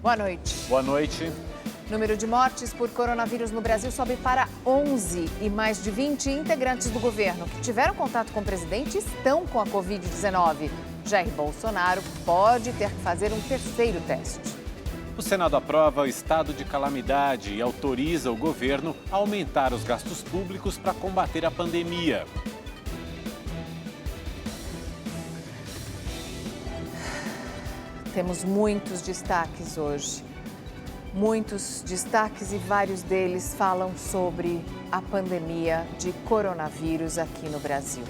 Boa noite. Boa noite. O número de mortes por coronavírus no Brasil sobe para 11 e mais de 20 integrantes do governo que tiveram contato com o presidente estão com a Covid-19. Jair Bolsonaro pode ter que fazer um terceiro teste. O Senado aprova o estado de calamidade e autoriza o governo a aumentar os gastos públicos para combater a pandemia. Temos muitos destaques hoje. Muitos destaques e vários deles falam sobre a pandemia de coronavírus aqui no Brasil.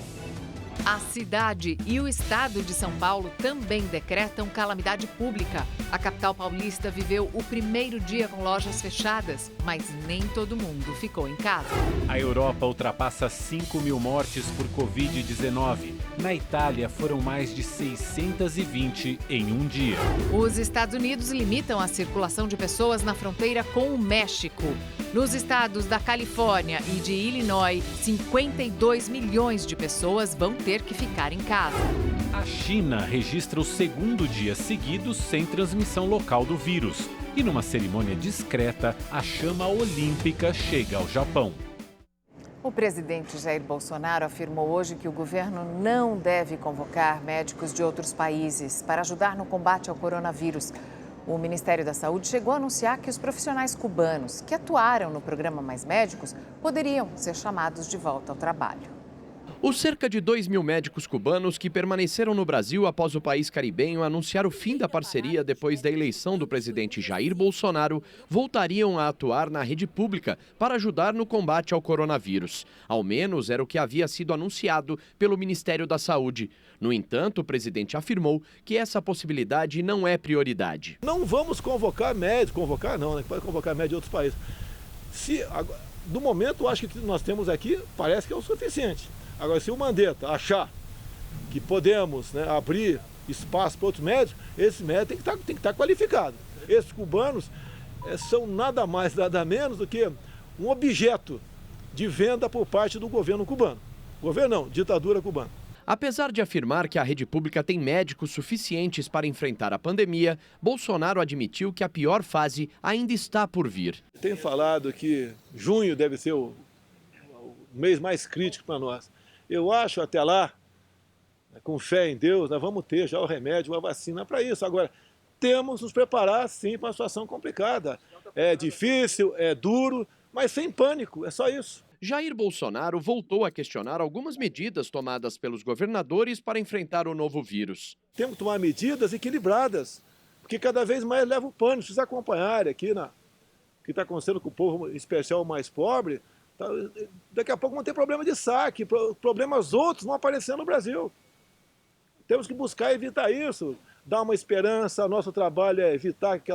A cidade e o estado de São Paulo também decretam calamidade pública. A capital paulista viveu o primeiro dia com lojas fechadas, mas nem todo mundo ficou em casa. A Europa ultrapassa 5 mil mortes por Covid-19. Na Itália, foram mais de 620 em um dia. Os Estados Unidos limitam a circulação de pessoas na fronteira com o México. Nos estados da Califórnia e de Illinois, 52 milhões de pessoas vão ter que ficar em casa. A China registra o segundo dia seguido sem transmissão local do vírus. E numa cerimônia discreta, a chama olímpica chega ao Japão. O presidente Jair Bolsonaro afirmou hoje que o governo não deve convocar médicos de outros países para ajudar no combate ao coronavírus. O Ministério da Saúde chegou a anunciar que os profissionais cubanos que atuaram no programa Mais Médicos poderiam ser chamados de volta ao trabalho. Os cerca de 2 mil médicos cubanos que permaneceram no Brasil após o país caribenho anunciar o fim da parceria depois da eleição do presidente Jair Bolsonaro voltariam a atuar na rede pública para ajudar no combate ao coronavírus. Ao menos era o que havia sido anunciado pelo Ministério da Saúde. No entanto, o presidente afirmou que essa possibilidade não é prioridade. Não vamos convocar médicos, pode convocar médicos de outros países. Do momento, acho que nós temos aqui, parece que é o suficiente. Agora, se o Mandetta achar que podemos, abrir espaço para outros médicos, esse médico tem que estar qualificado. Esses cubanos são nada mais, nada menos do que um objeto de venda por parte do governo cubano. Governo não, ditadura cubana. Apesar de afirmar que a rede pública tem médicos suficientes para enfrentar a pandemia, Bolsonaro admitiu que a pior fase ainda está por vir. Tem falado que junho deve ser o mês mais crítico para nós. Eu acho até lá, com fé em Deus, nós vamos ter já o remédio, a vacina para isso. Agora, temos que nos preparar sim para uma situação complicada. É difícil, é duro, mas sem pânico, é só isso. Jair Bolsonaro voltou a questionar algumas medidas tomadas pelos governadores para enfrentar o novo vírus. Temos que tomar medidas equilibradas, porque cada vez mais leva o pânico. Vocês acompanharem aqui o que está acontecendo com o povo, em especial o mais pobre, daqui a pouco vão ter problema de saque, problemas outros vão aparecer no Brasil. Temos que buscar evitar isso, dar uma esperança. Nosso trabalho é evitar que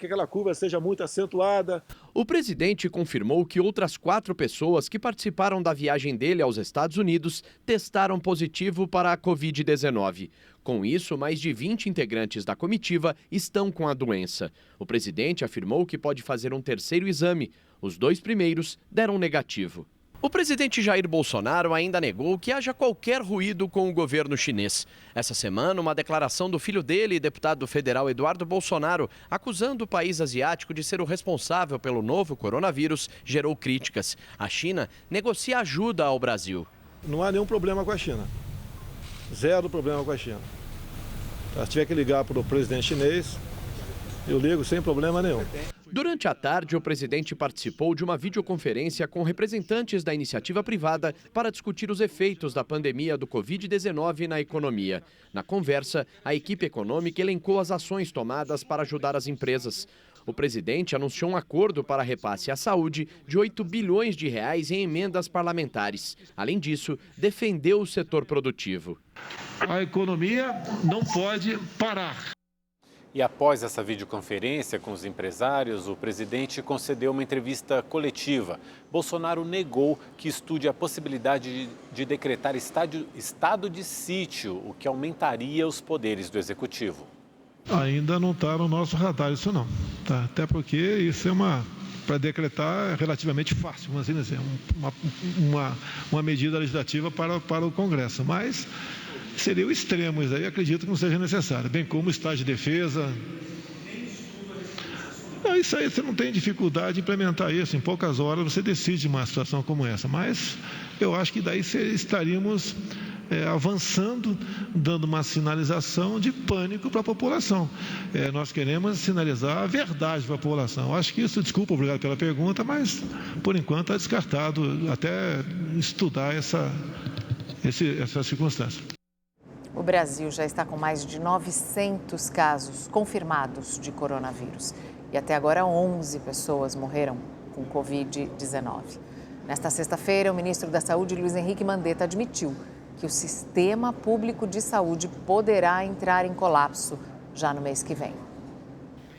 aquela curva seja muito acentuada. O presidente confirmou que outras 4 pessoas que participaram da viagem dele aos Estados Unidos testaram positivo para a Covid-19. Com isso, mais de 20 integrantes da comitiva estão com a doença. O presidente afirmou que pode fazer um terceiro exame. Os 2 primeiros deram negativo. O presidente Jair Bolsonaro ainda negou que haja qualquer ruído com o governo chinês. Essa semana, uma declaração do filho dele, deputado federal Eduardo Bolsonaro, acusando o país asiático de ser o responsável pelo novo coronavírus, gerou críticas. A China negocia ajuda ao Brasil. Não há nenhum problema com a China. Zero problema com a China. Se tiver que ligar para o presidente chinês, eu ligo sem problema nenhum. Durante a tarde, o presidente participou de uma videoconferência com representantes da iniciativa privada para discutir os efeitos da pandemia do Covid-19 na economia. Na conversa, a equipe econômica elencou as ações tomadas para ajudar as empresas. O presidente anunciou um acordo para repasse à saúde de 8 bilhões de reais em emendas parlamentares. Além disso, defendeu o setor produtivo. A economia não pode parar. E após essa videoconferência com os empresários, o presidente concedeu uma entrevista coletiva. Bolsonaro negou que estude a possibilidade de decretar estado de sítio, o que aumentaria os poderes do executivo. Ainda não está no nosso radar isso não, tá? Até porque isso é para decretar é relativamente fácil, vamos assim dizer, uma medida legislativa para o Congresso, mas seria o extremo, isso aí acredito que não seja necessário, bem como o estado de defesa, Isso aí você não tem dificuldade de implementar isso. Em poucas horas você decide uma situação como essa. Mas eu acho que daí estaríamos avançando, dando uma sinalização de pânico para a população. Nós queremos sinalizar a verdade para a população. Acho que isso, desculpa, obrigado pela pergunta, mas por enquanto está descartado até estudar essa circunstância. O Brasil já está com mais de 900 casos confirmados de coronavírus. E até agora 11 pessoas morreram com Covid-19. Nesta sexta-feira, o ministro da Saúde, Luiz Henrique Mandetta, admitiu que o sistema público de saúde poderá entrar em colapso já no mês que vem.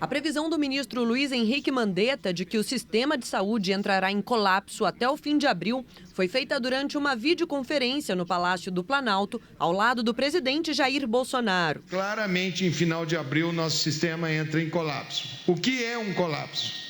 A previsão do ministro Luiz Henrique Mandetta de que o sistema de saúde entrará em colapso até o fim de abril foi feita durante uma videoconferência no Palácio do Planalto, ao lado do presidente Jair Bolsonaro. Claramente, em final de abril, nosso sistema entra em colapso. O que é um colapso?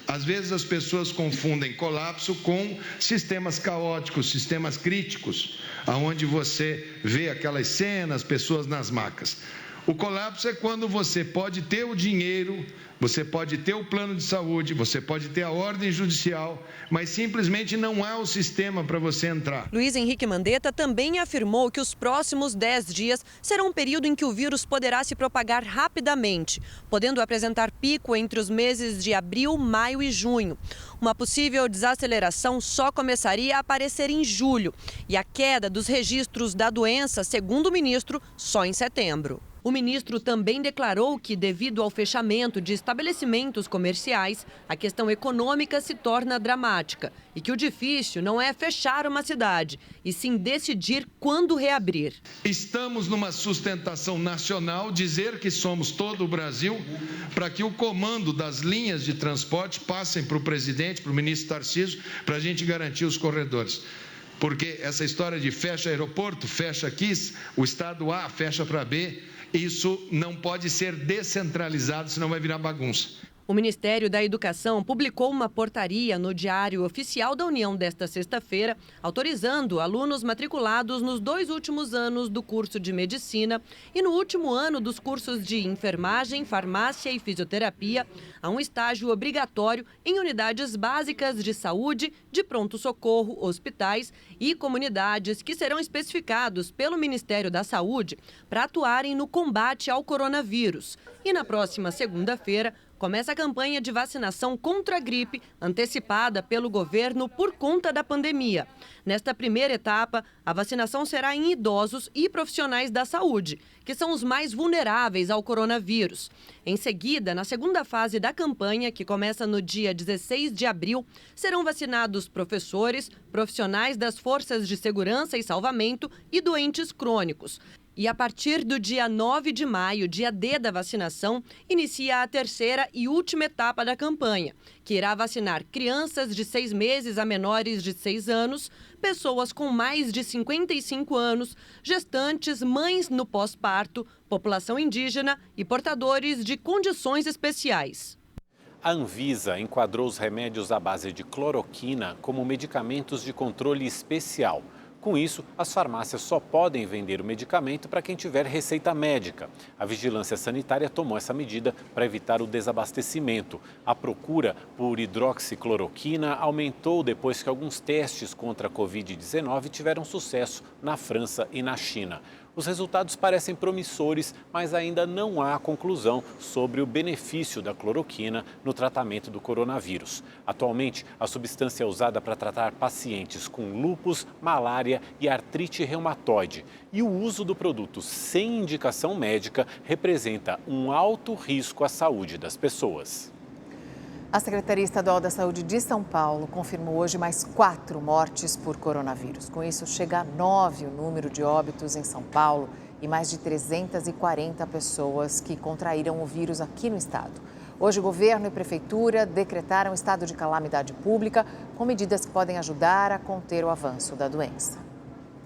Às vezes as pessoas confundem colapso com sistemas caóticos, sistemas críticos, onde você vê aquelas cenas, pessoas nas macas. O colapso é quando você pode ter o dinheiro, você pode ter o plano de saúde, você pode ter a ordem judicial, mas simplesmente não há o sistema para você entrar. Luiz Henrique Mandetta também afirmou que os próximos 10 dias serão um período em que o vírus poderá se propagar rapidamente, podendo apresentar pico entre os meses de abril, maio e junho. Uma possível desaceleração só começaria a aparecer em julho e a queda dos registros da doença, segundo o ministro, só em setembro. O ministro também declarou que, devido ao fechamento de estabelecimentos comerciais, a questão econômica se torna dramática e que o difícil não é fechar uma cidade, e sim decidir quando reabrir. Estamos numa sustentação nacional, dizer que somos todo o Brasil, para que o comando das linhas de transporte passem para o presidente, para o ministro Tarcísio, para a gente garantir os corredores. Porque essa história de fecha aeroporto, fecha aqui, o estado A fecha para B, isso não pode ser descentralizado, senão vai virar bagunça. O Ministério da Educação publicou uma portaria no Diário Oficial da União desta sexta-feira, autorizando alunos matriculados nos 2 últimos anos do curso de Medicina e no último ano dos cursos de Enfermagem, Farmácia e Fisioterapia a um estágio obrigatório em unidades básicas de saúde, de pronto-socorro, hospitais e comunidades que serão especificados pelo Ministério da Saúde para atuarem no combate ao coronavírus. E na próxima segunda-feira, começa a campanha de vacinação contra a gripe, antecipada pelo governo por conta da pandemia. Nesta primeira etapa, a vacinação será em idosos e profissionais da saúde, que são os mais vulneráveis ao coronavírus. Em seguida, na segunda fase da campanha, que começa no dia 16 de abril, serão vacinados professores, profissionais das forças de segurança e salvamento e doentes crônicos. E a partir do dia 9 de maio, dia D da vacinação, inicia a terceira e última etapa da campanha, que irá vacinar crianças de 6 meses a menores de 6 anos, pessoas com mais de 55 anos, gestantes, mães no pós-parto, população indígena e portadores de condições especiais. A Anvisa enquadrou os remédios à base de cloroquina como medicamentos de controle especial. Com isso, as farmácias só podem vender o medicamento para quem tiver receita médica. A Vigilância Sanitária tomou essa medida para evitar o desabastecimento. A procura por hidroxicloroquina aumentou depois que alguns testes contra a Covid-19 tiveram sucesso na França e na China. Os resultados parecem promissores, mas ainda não há conclusão sobre o benefício da cloroquina no tratamento do coronavírus. Atualmente, a substância é usada para tratar pacientes com lúpus, malária e artrite reumatoide. E o uso do produto sem indicação médica representa um alto risco à saúde das pessoas. A Secretaria Estadual da Saúde de São Paulo confirmou hoje mais 4 mortes por coronavírus. Com isso, chega a 9 o número de óbitos em São Paulo e mais de 340 pessoas que contraíram o vírus aqui no estado. Hoje, o governo e prefeitura decretaram estado de calamidade pública com medidas que podem ajudar a conter o avanço da doença.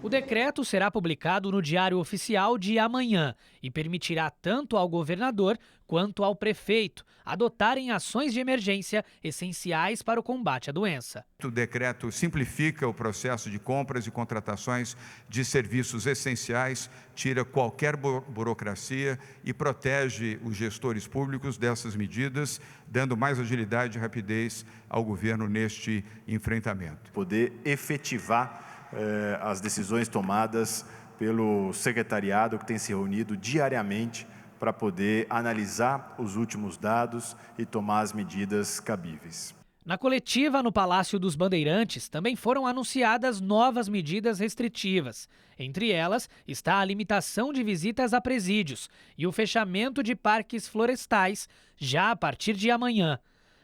O decreto será publicado no Diário Oficial de amanhã e permitirá tanto ao governador quanto ao prefeito adotarem ações de emergência essenciais para o combate à doença. O decreto simplifica o processo de compras e contratações de serviços essenciais, tira qualquer burocracia e protege os gestores públicos dessas medidas, dando mais agilidade e rapidez ao governo neste enfrentamento. Poder efetivar as decisões tomadas pelo secretariado que tem se reunido diariamente para poder analisar os últimos dados e tomar as medidas cabíveis. Na coletiva no Palácio dos Bandeirantes também foram anunciadas novas medidas restritivas. Entre elas está a limitação de visitas a presídios e o fechamento de parques florestais já a partir de amanhã.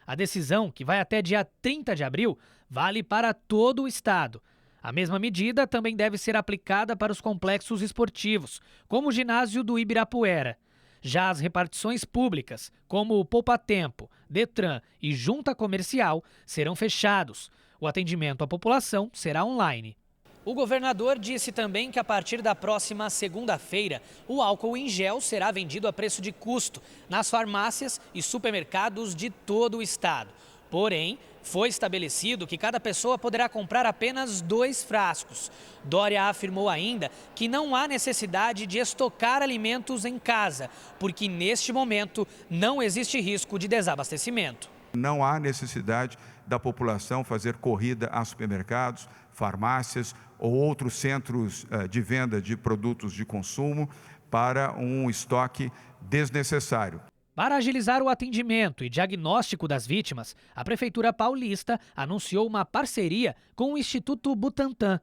A decisão, que vai até dia 30 de abril, vale para todo o estado. A mesma medida também deve ser aplicada para os complexos esportivos, como o ginásio do Ibirapuera. Já as repartições públicas, como o Poupa Tempo, Detran e Junta Comercial, serão fechados. O atendimento à população será online. O governador disse também que a partir da próxima segunda-feira, o álcool em gel será vendido a preço de custo nas farmácias e supermercados de todo o estado. Porém, foi estabelecido que cada pessoa poderá comprar apenas 2 frascos. Dória afirmou ainda que não há necessidade de estocar alimentos em casa, porque neste momento não existe risco de desabastecimento. Não há necessidade da população fazer corrida a supermercados, farmácias ou outros centros de venda de produtos de consumo para um estoque desnecessário. Para agilizar o atendimento e diagnóstico das vítimas, a Prefeitura Paulista anunciou uma parceria com o Instituto Butantan.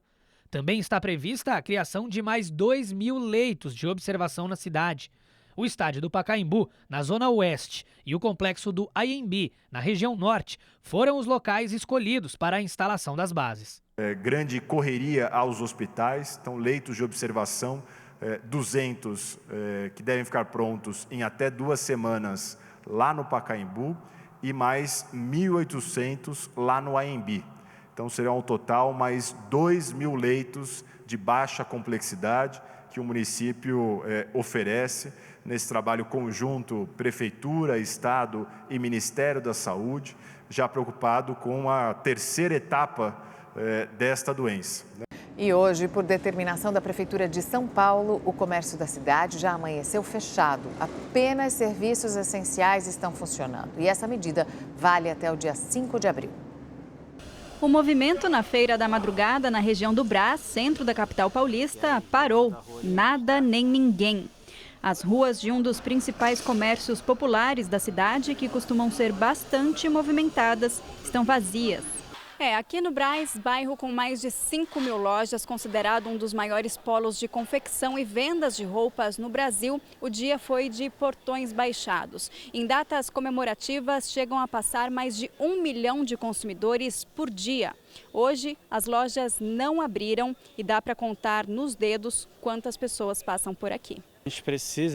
Também está prevista a criação de mais 2.000 leitos de observação na cidade. O estádio do Pacaembu, na Zona Oeste, e o complexo do Anhembi, na região Norte, foram os locais escolhidos para a instalação das bases. Grande correria aos hospitais, então leitos de observação, 200 que devem ficar prontos em até 2 semanas lá no Pacaembu e mais 1.800 lá no Anhembi. Então serão ao total mais 2.000 leitos de baixa complexidade que o município oferece nesse trabalho conjunto Prefeitura, Estado e Ministério da Saúde, já preocupado com a terceira etapa desta doença. E hoje, por determinação da Prefeitura de São Paulo, o comércio da cidade já amanheceu fechado. Apenas serviços essenciais estão funcionando. E essa medida vale até o dia 5 de abril. O movimento na Feira da Madrugada, na região do Brás, centro da capital paulista, parou. Nada nem ninguém. As ruas de um dos principais comércios populares da cidade, que costumam ser bastante movimentadas, estão vazias. Aqui no Brás, bairro com mais de 5.000 lojas, considerado um dos maiores polos de confecção e vendas de roupas no Brasil, o dia foi de portões baixados. Em datas comemorativas, chegam a passar mais de 1 milhão de consumidores por dia. Hoje, as lojas não abriram e dá para contar nos dedos quantas pessoas passam por aqui. A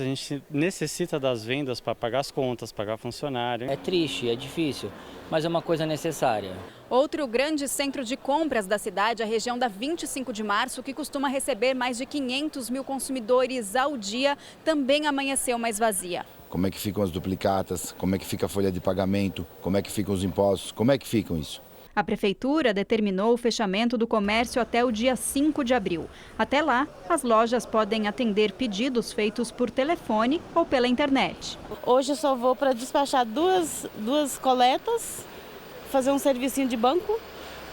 gente necessita das vendas para pagar as contas, pagar funcionário. É triste, é difícil, mas é uma coisa necessária. Outro grande centro de compras da cidade, a região da 25 de março, que costuma receber mais de 500 mil consumidores ao dia, também amanheceu mais vazia. Como é que ficam as duplicatas? Como é que fica a folha de pagamento? Como é que ficam os impostos? Como é que ficam isso? A Prefeitura determinou o fechamento do comércio até o dia 5 de abril. Até lá, as lojas podem atender pedidos feitos por telefone ou pela internet. Hoje eu só vou para despachar duas coletas, fazer um servicinho de banco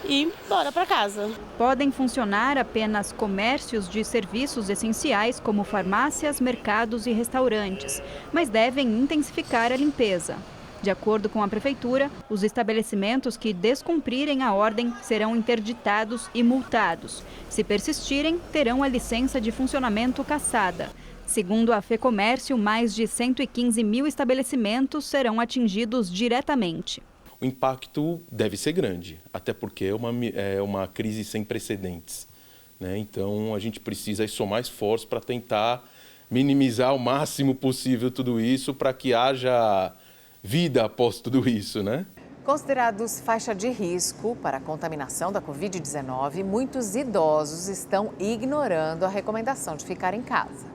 e bora para casa. Podem funcionar apenas comércios de serviços essenciais, como farmácias, mercados e restaurantes, mas devem intensificar a limpeza. De acordo com a Prefeitura, os estabelecimentos que descumprirem a ordem serão interditados e multados. Se persistirem, terão a licença de funcionamento cassada. Segundo a FEComércio, mais de 115 mil estabelecimentos serão atingidos diretamente. O impacto deve ser grande, até porque é uma crise sem precedentes, né? Então, a gente precisa somar esforços para tentar minimizar o máximo possível tudo isso, para que haja vida após tudo isso, né? Considerados faixa de risco para a contaminação da Covid-19, muitos idosos estão ignorando a recomendação de ficar em casa.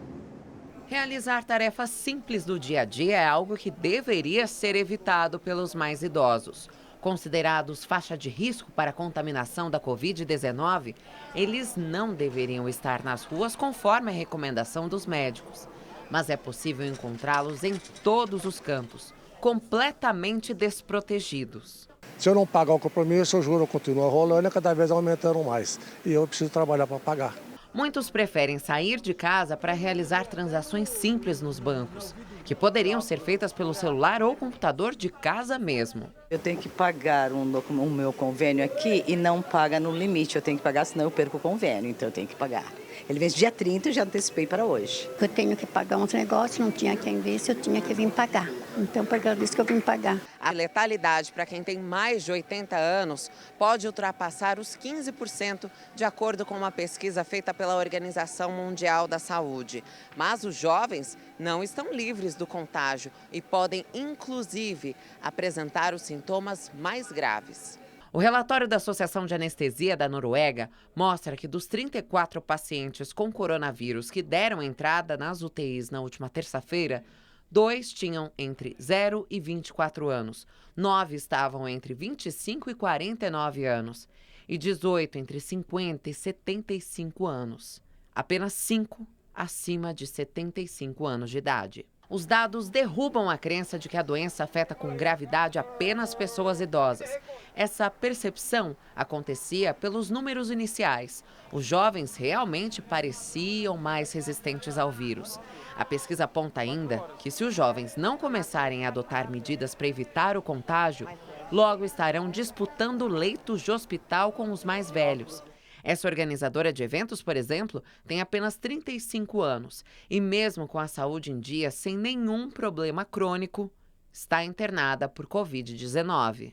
Realizar tarefas simples do dia a dia é algo que deveria ser evitado pelos mais idosos. Considerados faixa de risco para a contaminação da Covid-19, eles não deveriam estar nas ruas conforme a recomendação dos médicos. Mas é possível encontrá-los em todos os campos, completamente desprotegidos. Se eu não pagar o compromisso, o juro continua rolando e cada vez aumentando mais. E eu preciso trabalhar para pagar. Muitos preferem sair de casa para realizar transações simples nos bancos, que poderiam ser feitas pelo celular ou computador de casa mesmo. Eu tenho que pagar o meu convênio aqui e não paga no limite. Eu tenho que pagar, senão eu perco o convênio, então eu tenho que pagar. Ele vence dia 30 e já antecipei para hoje. Eu tenho que pagar uns negócios, não tinha quem visse, eu tinha que vir pagar. Então, por causa disso que eu vim pagar. A letalidade para quem tem mais de 80 anos pode ultrapassar os 15%, de acordo com uma pesquisa feita pela Organização Mundial da Saúde. Mas os jovens não estão livres do contágio e podem, inclusive, apresentar os sintomas mais graves. O relatório da Associação de Anestesia da Noruega mostra que dos 34 pacientes com coronavírus que deram entrada nas UTIs na última terça-feira, 2 tinham entre 0 e 24 anos, 9 estavam entre 25 e 49 anos e 18 entre 50 e 75 anos. Apenas 5 acima de 75 anos de idade. Os dados derrubam a crença de que a doença afeta com gravidade apenas pessoas idosas. Essa percepção acontecia pelos números iniciais. Os jovens realmente pareciam mais resistentes ao vírus. A pesquisa aponta ainda que se os jovens não começarem a adotar medidas para evitar o contágio, logo estarão disputando leitos de hospital com os mais velhos. Essa organizadora de eventos, por exemplo, tem apenas 35 anos e mesmo com a saúde em dia, sem nenhum problema crônico, está internada por Covid-19.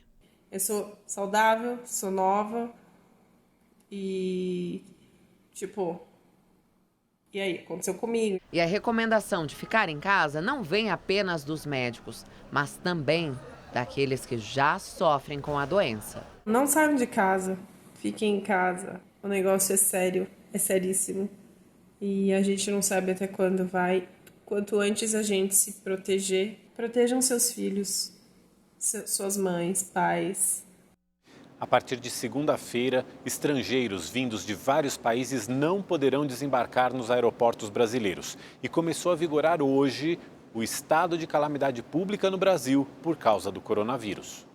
Eu sou saudável, sou nova e, e aí, aconteceu comigo. E a recomendação de ficar em casa não vem apenas dos médicos, mas também daqueles que já sofrem com a doença. Não saiam de casa, fiquem em casa. O negócio é sério, é seríssimo. E a gente não sabe até quando vai. Quanto antes a gente se proteger, protejam seus filhos, suas mães, pais. A partir de segunda-feira, estrangeiros vindos de vários países não poderão desembarcar nos aeroportos brasileiros. E começou a vigorar hoje o estado de calamidade pública no Brasil por causa do coronavírus.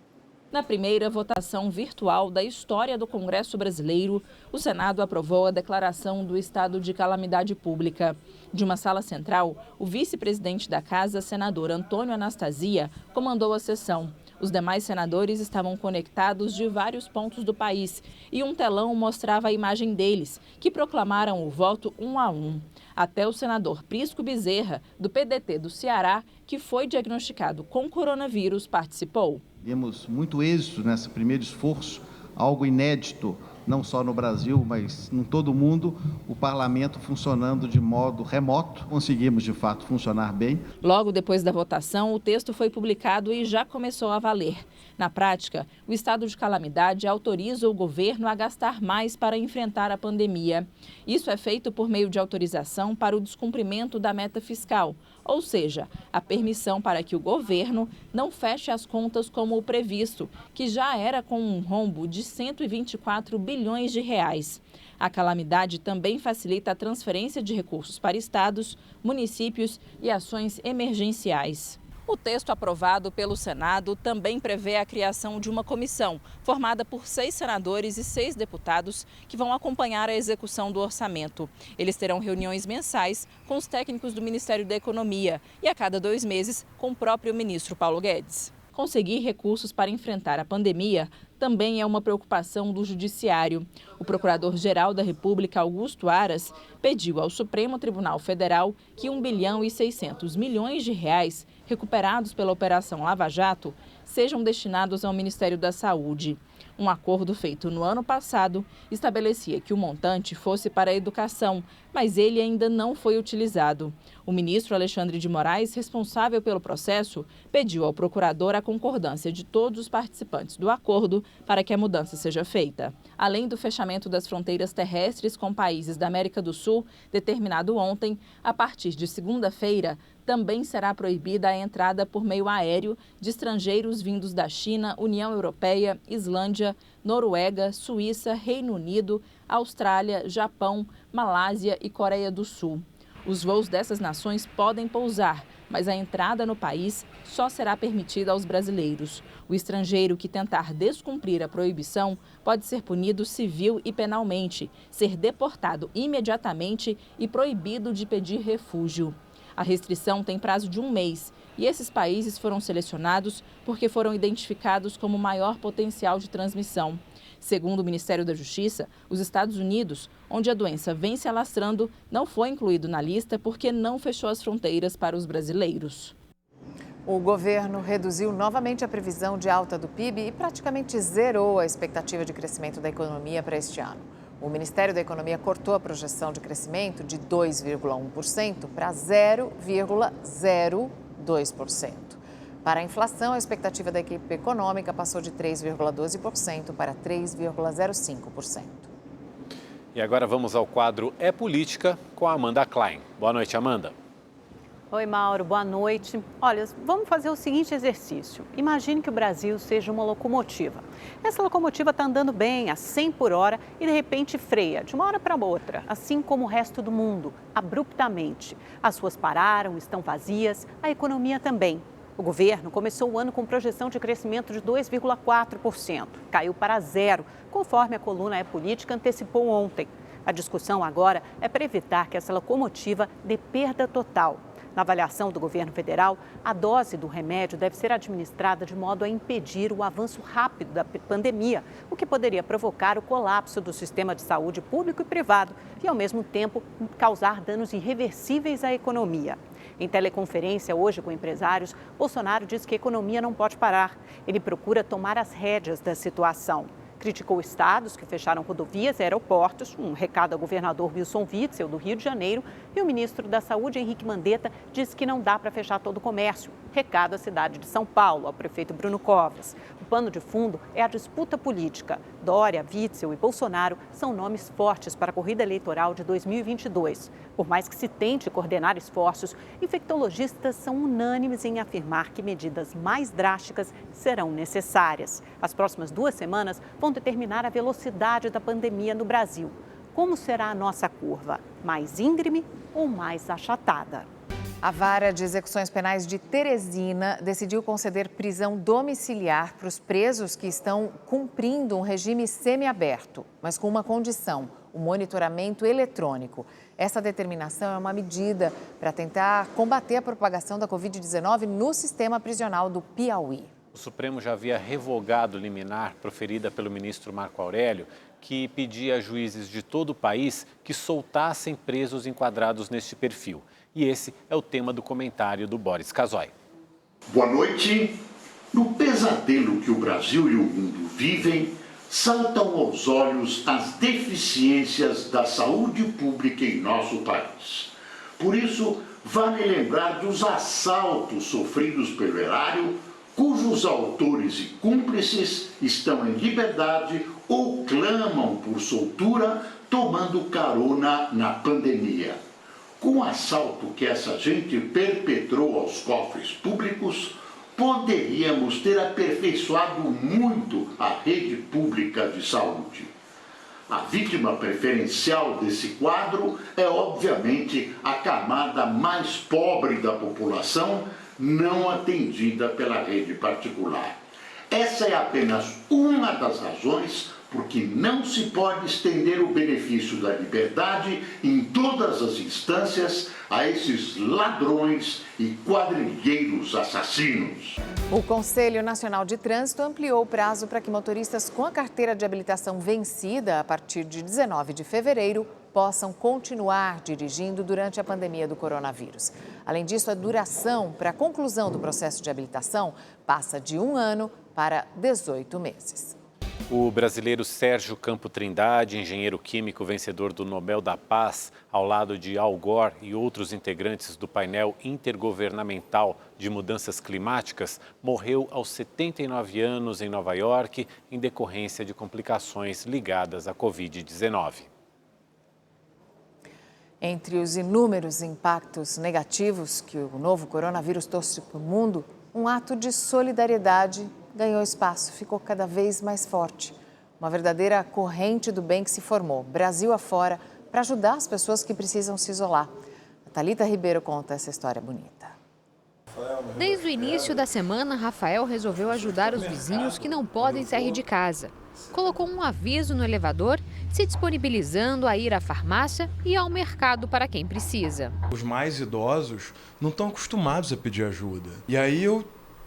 Na primeira votação virtual da história do Congresso Brasileiro, o Senado aprovou a declaração do estado de calamidade pública. De uma sala central, o vice-presidente da Casa, senador Antônio Anastasia, comandou a sessão. Os demais senadores estavam conectados de vários pontos do país e um telão mostrava a imagem deles, que proclamaram o voto 1 a 1. Até o senador Prisco Bezerra, do PDT do Ceará, que foi diagnosticado com coronavírus, participou. Tivemos muito êxito nesse primeiro esforço, algo inédito, não só no Brasil, mas em todo o mundo, o parlamento funcionando de modo remoto. Conseguimos, de fato, funcionar bem. Logo depois da votação, o texto foi publicado e já começou a valer. Na prática, o estado de calamidade autoriza o governo a gastar mais para enfrentar a pandemia. Isso é feito por meio de autorização para o descumprimento da meta fiscal, ou seja, a permissão para que o governo não feche as contas como o previsto, que já era com um rombo de 124 bilhões de reais. A calamidade também facilita a transferência de recursos para estados, municípios e ações emergenciais. O texto aprovado pelo Senado também prevê a criação de uma comissão, formada por 6 senadores e 6 deputados, que vão acompanhar a execução do orçamento. Eles terão reuniões mensais com os técnicos do Ministério da Economia e a cada 2 meses com o próprio ministro Paulo Guedes. Conseguir recursos para enfrentar a pandemia também é uma preocupação do Judiciário. O Procurador-Geral da República, Augusto Aras, pediu ao Supremo Tribunal Federal que 1,6 bilhão de reais recuperados pela Operação Lava Jato sejam destinados ao Ministério da Saúde. Um acordo feito no ano passado estabelecia que o montante fosse para a educação, mas ele ainda não foi utilizado. O ministro Alexandre de Moraes, responsável pelo processo, pediu ao procurador a concordância de todos os participantes do acordo para que a mudança seja feita. Além do fechamento das fronteiras terrestres com países da América do Sul, determinado ontem, a partir de segunda-feira, também será proibida a entrada por meio aéreo de estrangeiros vindos da China, União Europeia, Islândia, Noruega, Suíça, Reino Unido, Austrália, Japão, Malásia e Coreia do Sul. Os voos dessas nações podem pousar, mas a entrada no país só será permitida aos brasileiros. O estrangeiro que tentar descumprir a proibição pode ser punido civil e penalmente, ser deportado imediatamente e proibido de pedir refúgio. A restrição tem prazo de 1 mês e esses países foram selecionados porque foram identificados como maior potencial de transmissão. Segundo o Ministério da Justiça, os Estados Unidos, onde a doença vem se alastrando, não foi incluído na lista porque não fechou as fronteiras para os brasileiros. O governo reduziu novamente a previsão de alta do PIB e praticamente zerou a expectativa de crescimento da economia para este ano. O Ministério da Economia cortou a projeção de crescimento de 2,1% para 0,02%. Para a inflação, a expectativa da equipe econômica passou de 3,12% para 3,05%. E agora vamos ao quadro É Política com a Amanda Klein. Boa noite, Amanda. Oi, Mauro, boa noite. Olha, vamos fazer o seguinte exercício. Imagine que o Brasil seja uma locomotiva. Essa locomotiva está andando bem, a 100 por hora, e de repente freia, de uma hora para outra, assim como o resto do mundo, abruptamente. As ruas pararam, estão vazias, a economia também. O governo começou o ano com projeção de crescimento de 2,4%. Caiu para 0%, conforme a coluna É Política antecipou ontem. A discussão agora é para evitar que essa locomotiva dê perda total. Na avaliação do governo federal, a dose do remédio deve ser administrada de modo a impedir o avanço rápido da pandemia, o que poderia provocar o colapso do sistema de saúde público e privado e, ao mesmo tempo, causar danos irreversíveis à economia. Em teleconferência hoje com empresários, Bolsonaro disse que a economia não pode parar. Ele procura tomar as rédeas da situação. Criticou estados que fecharam rodovias e aeroportos, um recado ao governador Wilson Witzel, do Rio de Janeiro, e o ministro da Saúde, Henrique Mandetta, disse que não dá para fechar todo o comércio. Recado à cidade de São Paulo, ao prefeito Bruno Covas. O pano de fundo é a disputa política. Dória, Witzel e Bolsonaro são nomes fortes para a corrida eleitoral de 2022. Por mais que se tente coordenar esforços, infectologistas são unânimes em afirmar que medidas mais drásticas serão necessárias. As próximas 2 semanas vão determinar a velocidade da pandemia no Brasil. Como será a nossa curva? Mais íngreme ou mais achatada? A Vara de Execuções Penais de Teresina decidiu conceder prisão domiciliar para os presos que estão cumprindo um regime semiaberto, mas com uma condição: o monitoramento eletrônico. Essa determinação é uma medida para tentar combater a propagação da Covid-19 no sistema prisional do Piauí. O Supremo já havia revogado liminar proferida pelo ministro Marco Aurélio, que pedia a juízes de todo o país que soltassem presos enquadrados neste perfil. E esse é o tema do comentário do Boris Casoy. Boa noite. No pesadelo que o Brasil e o mundo vivem, saltam aos olhos as deficiências da saúde pública em nosso país. Por isso, vale lembrar dos assaltos sofridos pelo erário, cujos autores e cúmplices estão em liberdade ou clamam por soltura, tomando carona na pandemia. Com o assalto que essa gente perpetrou aos cofres públicos, poderíamos ter aperfeiçoado muito a rede pública de saúde. A vítima preferencial desse quadro é, obviamente, a camada mais pobre da população, não atendida pela rede particular. Essa é apenas uma das razões porque não se pode estender o benefício da liberdade em todas as instâncias a esses ladrões e quadrilheiros assassinos. O Conselho Nacional de Trânsito ampliou o prazo para que motoristas com a carteira de habilitação vencida a partir de 19 de fevereiro possam continuar dirigindo durante a pandemia do coronavírus. Além disso, a duração para a conclusão do processo de habilitação passa de 1 ano para 18 meses. O brasileiro Sérgio Campo Trindade, engenheiro químico vencedor do Nobel da Paz, ao lado de Al Gore e outros integrantes do painel intergovernamental de mudanças climáticas, morreu aos 79 anos em Nova York em decorrência de complicações ligadas à Covid-19. Entre os inúmeros impactos negativos que o novo coronavírus trouxe para o mundo, um ato de solidariedade ganhou espaço, ficou cada vez mais forte. Uma verdadeira corrente do bem que se formou, Brasil afora, para ajudar as pessoas que precisam se isolar. A Thalita Ribeiro conta essa história bonita. Desde o início da semana, Rafael resolveu ajudar os vizinhos que não podem sair de casa. Colocou um aviso no elevador, se disponibilizando a ir à farmácia e ao mercado para quem precisa. Os mais idosos não estão acostumados a pedir ajuda. E aí eu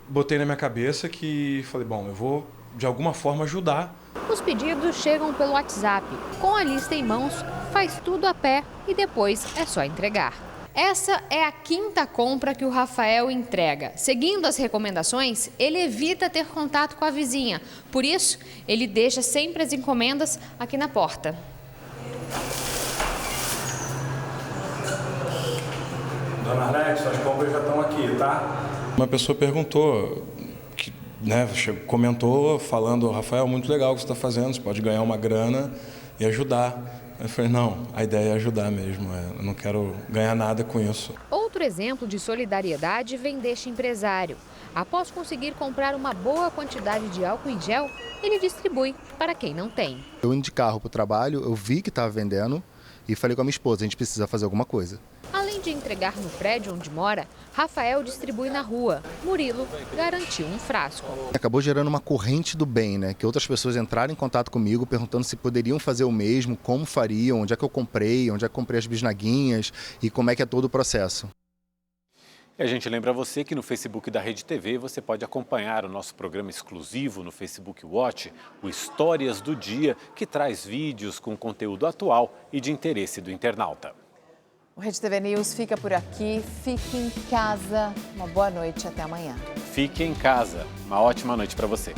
botei na minha cabeça que falei, bom, eu vou de alguma forma ajudar. Os pedidos chegam pelo WhatsApp. Com a lista em mãos, faz tudo a pé e depois é só entregar. Essa é a 5ª compra que o Rafael entrega. Seguindo as recomendações, ele evita ter contato com a vizinha. Por isso, ele deixa sempre as encomendas aqui na porta. Dona Arlete, suas compras já estão aqui, tá? Uma pessoa perguntou, comentou falando, Rafael, muito legal o que você está fazendo, você pode ganhar uma grana e ajudar. Eu falei, não, a ideia é ajudar mesmo, eu não quero ganhar nada com isso. Outro exemplo de solidariedade vem deste empresário. Após conseguir comprar uma boa quantidade de álcool em gel, ele distribui para quem não tem. Eu indo de carro para o trabalho, eu vi que estava vendendo e falei com a minha esposa, a gente precisa fazer alguma coisa. Além de entregar no prédio onde mora, Rafael distribui na rua. Murilo garantiu um frasco. Acabou gerando uma corrente do bem, né? Que outras pessoas entraram em contato comigo perguntando se poderiam fazer o mesmo, como fariam, onde é que eu comprei as bisnaguinhas e como é que é todo o processo. E a gente lembra você que no Facebook da Rede TV você pode acompanhar o nosso programa exclusivo no Facebook Watch, o Histórias do Dia, que traz vídeos com conteúdo atual e de interesse do internauta. O Rede TV News fica por aqui. Fique em casa. Uma boa noite e até amanhã. Fique em casa. Uma ótima noite para você.